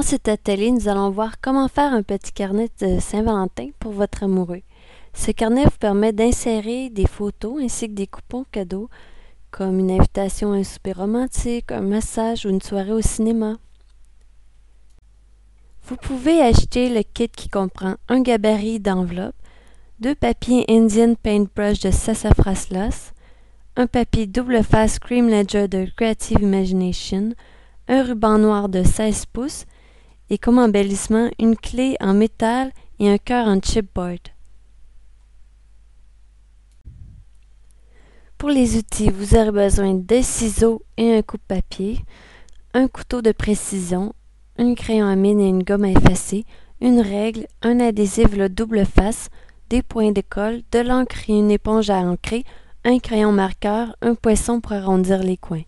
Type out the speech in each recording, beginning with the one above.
Dans cet atelier, nous allons voir comment faire un petit carnet de Saint-Valentin pour votre amoureux. Ce carnet vous permet d'insérer des photos ainsi que des coupons cadeaux, comme une invitation à un souper romantique, un massage ou une soirée au cinéma. Vous pouvez acheter le kit qui comprend un gabarit d'enveloppe, 2 papiers Indian Paintbrush de Sassafras, un papier double face Cream Ledger de Creative Imagination, un ruban noir de 16 pouces et comme embellissement une clé en métal et un cœur en chipboard. Pour les outils, vous aurez besoin de ciseaux et un coupe-papier, un couteau de précision, un crayon à mine et une gomme à effacer, une règle, un adhésif le double face, des points de colle, de l'encre et une éponge à encrer, un crayon marqueur, un poinçon pour arrondir les coins.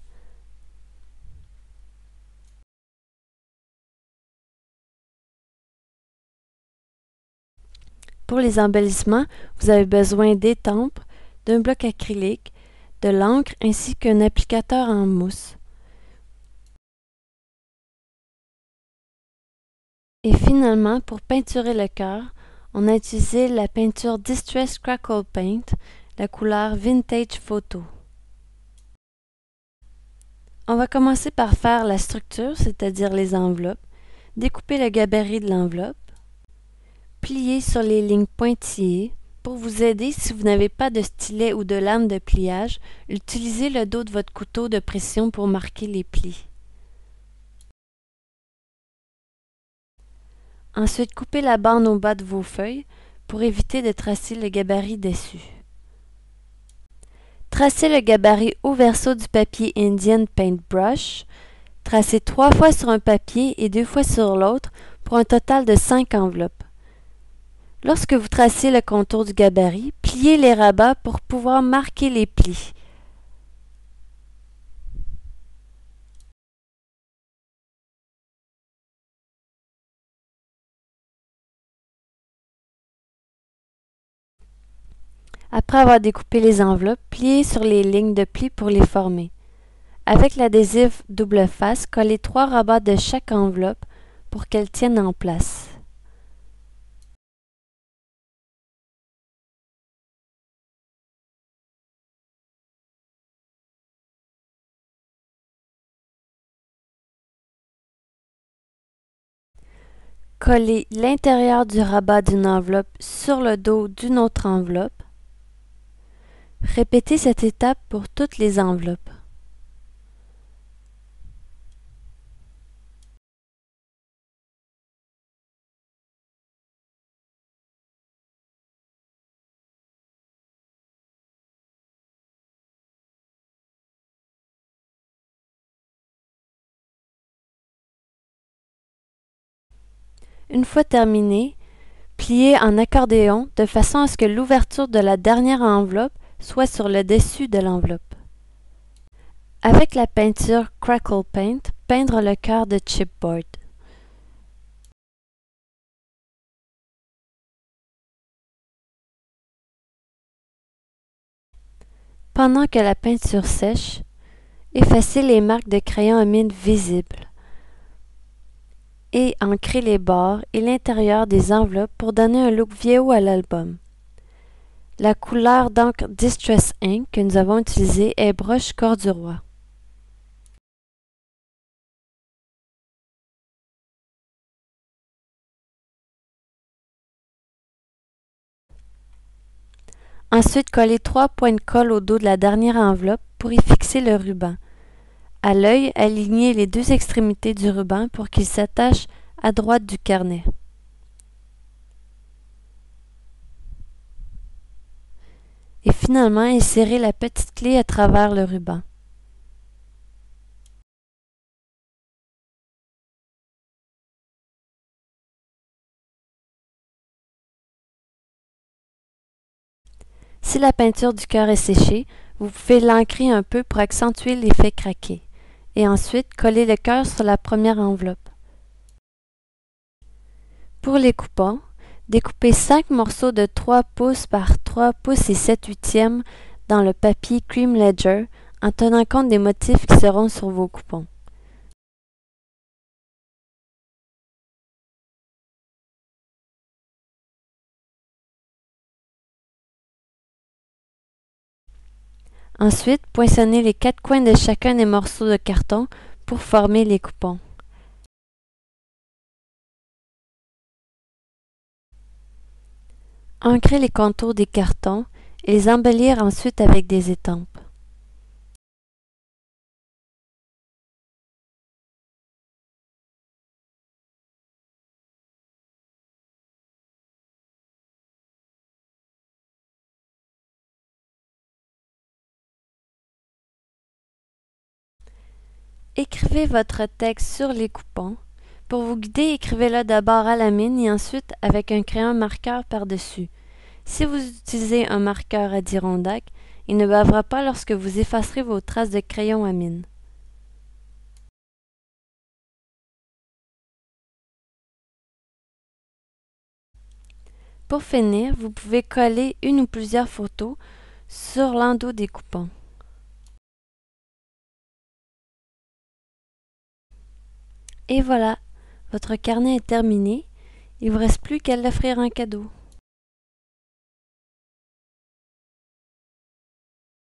Pour les embellissements, vous avez besoin d'étampes, d'un bloc acrylique, de l'encre ainsi qu'un applicateur en mousse. Et finalement, pour peinturer le cœur, on a utilisé la peinture Distress Crackle Paint, la couleur Vintage Photo. On va commencer par faire la structure, c'est-à-dire les enveloppes, découper le gabarit de l'enveloppe, plier sur les lignes pointillées. Pour vous aider, si vous n'avez pas de stylet ou de lame de pliage, utilisez le dos de votre couteau de pression pour marquer les plis. Ensuite, coupez la bande au bas de vos feuilles pour éviter de tracer le gabarit dessus. Tracez le gabarit au verso du papier Indian Paintbrush. Tracez 3 fois sur un papier et 2 fois sur l'autre pour un total de 5 enveloppes. Lorsque vous tracez le contour du gabarit, pliez les rabats pour pouvoir marquer les plis. Après avoir découpé les enveloppes, pliez sur les lignes de plis pour les former. Avec l'adhésif double face, collez 3 rabats de chaque enveloppe pour qu'elles tiennent en place. Collez l'intérieur du rabat d'une enveloppe sur le dos d'une autre enveloppe. Répétez cette étape pour toutes les enveloppes. Une fois terminé, pliez en accordéon de façon à ce que l'ouverture de la dernière enveloppe soit sur le dessus de l'enveloppe. Avec la peinture Crackle Paint, peindre le cœur de chipboard. Pendant que la peinture sèche, effacez les marques de crayon à mine visibles et ancrez les bords et l'intérieur des enveloppes pour donner un look vieillot à l'album. La couleur d'encre Distress Ink que nous avons utilisée est Broche Corduroy. Ensuite, collez 3 points de colle au dos de la dernière enveloppe pour y fixer le ruban. À l'œil, alignez les 2 extrémités du ruban pour qu'il s'attache à droite du carnet. Et finalement, insérez la petite clé à travers le ruban. Si la peinture du cœur est séchée, vous pouvez l'ancrer un peu pour accentuer l'effet craqué. Et ensuite, collez le cœur sur la première enveloppe. Pour les coupons, découpez 5 morceaux de 3 pouces par 3 pouces et 7/8 dans le papier Cream Ledger en tenant compte des motifs qui seront sur vos coupons. Ensuite, poinçonnez les 4 coins de chacun des morceaux de carton pour former les coupons. Ancrez les contours des cartons et les embellir ensuite avec des étampes. Écrivez votre texte sur les coupons. Pour vous guider, écrivez-le d'abord à la mine et ensuite avec un crayon marqueur par-dessus. Si vous utilisez un marqueur Adirondack, il ne bavera pas lorsque vous effacerez vos traces de crayon à mine. Pour finir, vous pouvez coller une ou plusieurs photos sur l'endos des coupons. Et voilà, votre carnet est terminé. Il ne vous reste plus qu'à l'offrir en cadeau.